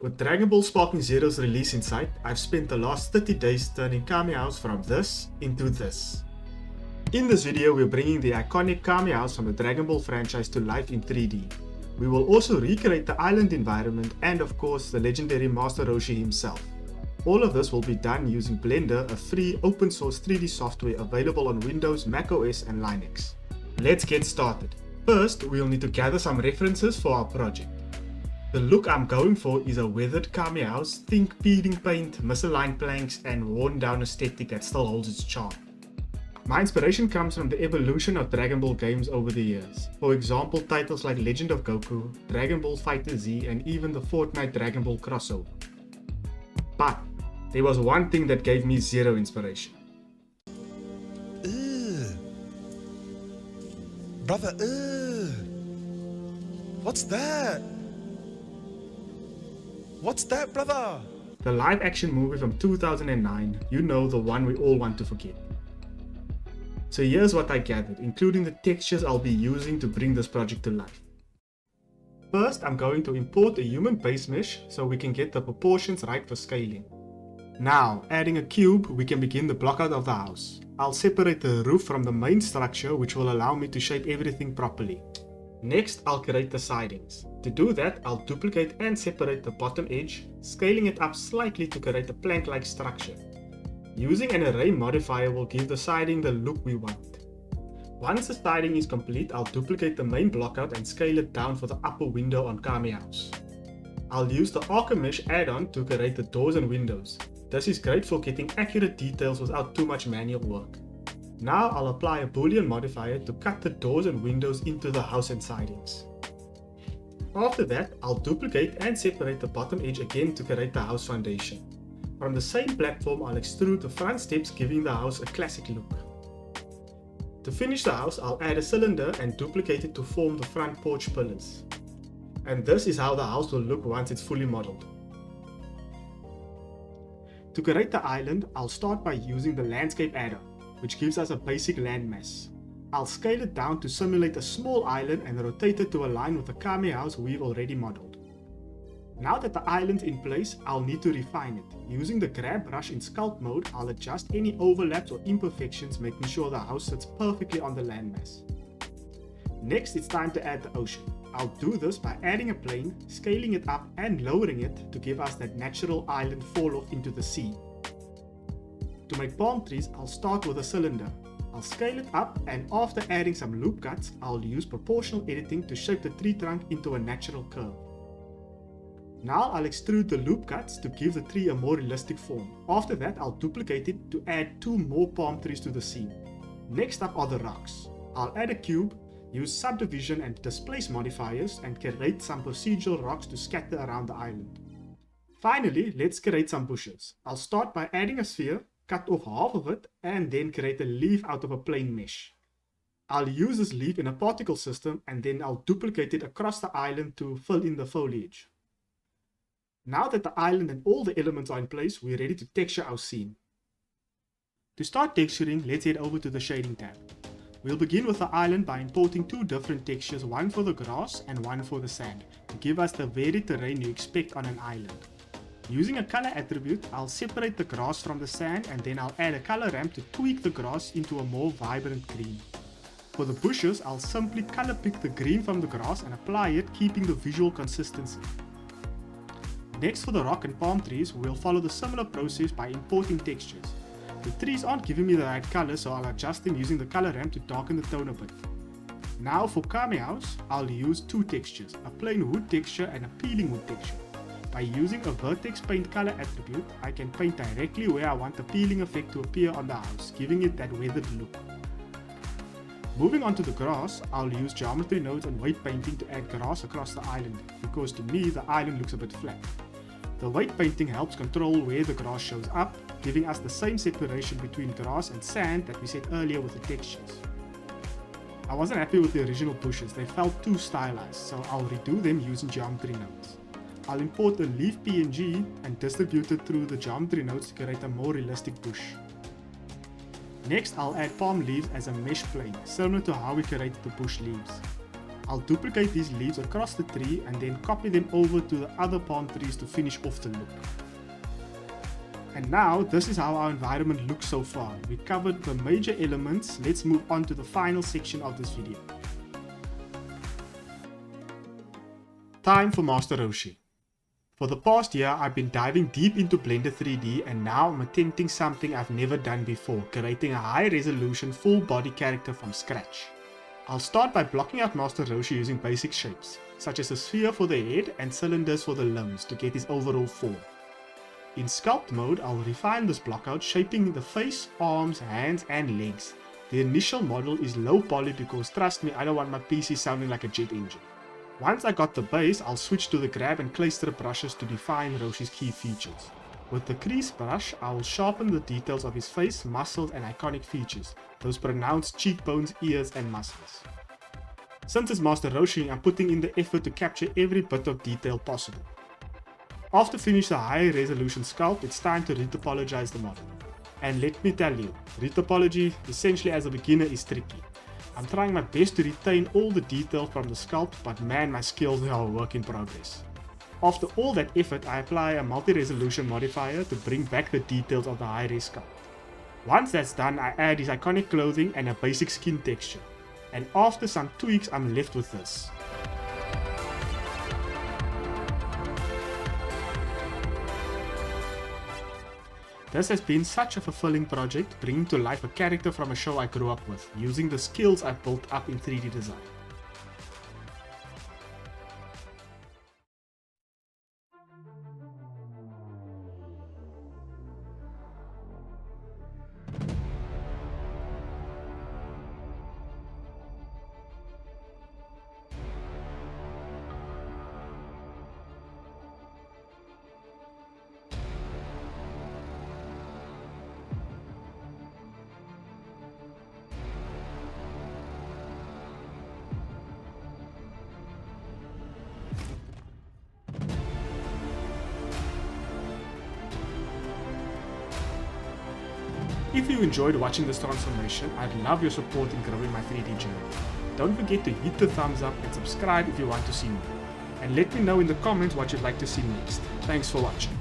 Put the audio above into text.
With Dragon Ball Sparking Zero's release in sight, I've spent the last 30 days turning Kame House from this into this. In this video, we're bringing the iconic Kame House from the Dragon Ball franchise to life in 3D. We will also recreate the island environment and of course the legendary Master Roshi himself. All of this will be done using Blender, a free open source 3D software available on Windows, macOS and Linux. Let's get started. First, we'll need to gather some references for our project. The look I'm going for is a weathered Kame House, think peeling paint, misaligned planks and worn down aesthetic that still holds its charm. My inspiration comes from the evolution of Dragon Ball games over the years. For example, titles like Legend of Goku, Dragon Ball FighterZ and even the Fortnite Dragon Ball crossover. But there was one thing that gave me zero inspiration. Brother, what's that? What's that, brother? The live action movie from 2009, you know, the one we all want to forget. So here's what I gathered, including the textures I'll be using to bring this project to life. First, I'm going to import a human base mesh so we can get the proportions right for scaling. Now, adding a cube, we can begin the blockout of the house. I'll separate the roof from the main structure, which will allow me to shape everything properly. Next, I'll create the sidings. To do that, I'll duplicate and separate the bottom edge, scaling it up slightly to create a plank-like structure. Using an array modifier will give the siding the look we want. Once the siding is complete, I'll duplicate the main blockout and scale it down for the upper window on Kame House. I'll use the Archimesh add-on to create the doors and windows. This is great for getting accurate details without too much manual work. Now I'll apply a boolean modifier to cut the doors and windows into the house and sidings. After that, I'll duplicate and separate the bottom edge again to create the house foundation. From the same platform, I'll extrude the front steps, giving the house a classic look. To finish the house, I'll add a cylinder and duplicate it to form the front porch pillars. And this is how the house will look once it's fully modeled. To create the island, I'll start by using the landscape add-on, which gives us a basic landmass. I'll scale it down to simulate a small island and rotate it to align with the Kame House we've already modeled. Now that the island's in place, I'll need to refine it. Using the grab brush in sculpt mode, I'll adjust any overlaps or imperfections, making sure the house sits perfectly on the landmass. Next, it's time to add the ocean. I'll do this by adding a plane, scaling it up and lowering it to give us that natural island fall off into the sea. To make palm trees, I'll start with a cylinder. I'll scale it up and after adding some loop cuts, I'll use proportional editing to shape the tree trunk into a natural curve. Now I'll extrude the loop cuts to give the tree a more realistic form. After that, I'll duplicate it to add 2 more palm trees to the scene. Next up are the rocks. I'll add a cube, use subdivision and displace modifiers and create some procedural rocks to scatter around the island. Finally, let's create some bushes. I'll start by adding a sphere, cut off half of it and then create a leaf out of a plain mesh. I'll use this leaf in a particle system and then I'll duplicate it across the island to fill in the foliage. Now that the island and all the elements are in place, we're ready to texture our scene. To start texturing, let's head over to the shading tab. We'll begin with the island by importing 2 different textures, one for the grass and one for the sand, to give us the varied terrain you expect on an island. Using a color attribute, I'll separate the grass from the sand and then I'll add a color ramp to tweak the grass into a more vibrant green. For the bushes, I'll simply color pick the green from the grass and apply it, keeping the visual consistency. Next, for the rock and palm trees, we'll follow the similar process by importing textures. The trees aren't giving me the right color, so I'll adjust them using the color ramp to darken the tone a bit. Now for Kame House, I'll use 2 textures, a plain wood texture and a peeling wood texture. By using a vertex paint color attribute, I can paint directly where I want the peeling effect to appear on the house, giving it that weathered look. Moving on to the grass, I'll use geometry nodes and weight painting to add grass across the island, because to me the island looks a bit flat. The weight painting helps control where the grass shows up, giving us the same separation between grass and sand that we said earlier with the textures. I wasn't happy with the original bushes, they felt too stylized, so I'll redo them using geometry nodes. I'll import the leaf PNG and distribute it through the geometry nodes to create a more realistic bush. Next, I'll add palm leaves as a mesh plane, similar to how we created the bush leaves. I'll duplicate these leaves across the tree and then copy them over to the other palm trees to finish off the look. And now, this is how our environment looks so far. We covered the major elements. Let's move on to the final section of this video. Time for Master Roshi. For the past year, I've been diving deep into Blender 3D and now I'm attempting something I've never done before, creating a high resolution full body character from scratch. I'll start by blocking out Master Roshi using basic shapes, such as a sphere for the head and cylinders for the limbs to get his overall form. In sculpt mode, I'll refine this blockout, shaping the face, arms, hands and legs. The initial model is low poly because trust me, I don't want my PC sounding like a jet engine. Once I got the base, I'll switch to the grab and clay strip brushes to define Roshi's key features. With the crease brush, I will sharpen the details of his face, muscles and iconic features, those pronounced cheekbones, ears and muscles. Since it's Master Roshi, I'm putting in the effort to capture every bit of detail possible. After finishing the high resolution sculpt, it's time to retopologize the model. And let me tell you, retopology, essentially as a beginner, is tricky. I'm trying my best to retain all the detail from the sculpt, but man, my skills are a work in progress. After all that effort, I apply a multi-resolution modifier to bring back the details of the high-res sculpt. Once that's done, I add his iconic clothing and a basic skin texture. And after some tweaks, I'm left with this. This has been such a fulfilling project, bringing to life a character from a show I grew up with, using the skills I've built up in 3D design. If you enjoyed watching this transformation, I'd love your support in growing my 3D journey. Don't forget to hit the thumbs up and subscribe if you want to see more. And let me know in the comments what you'd like to see next. Thanks for watching.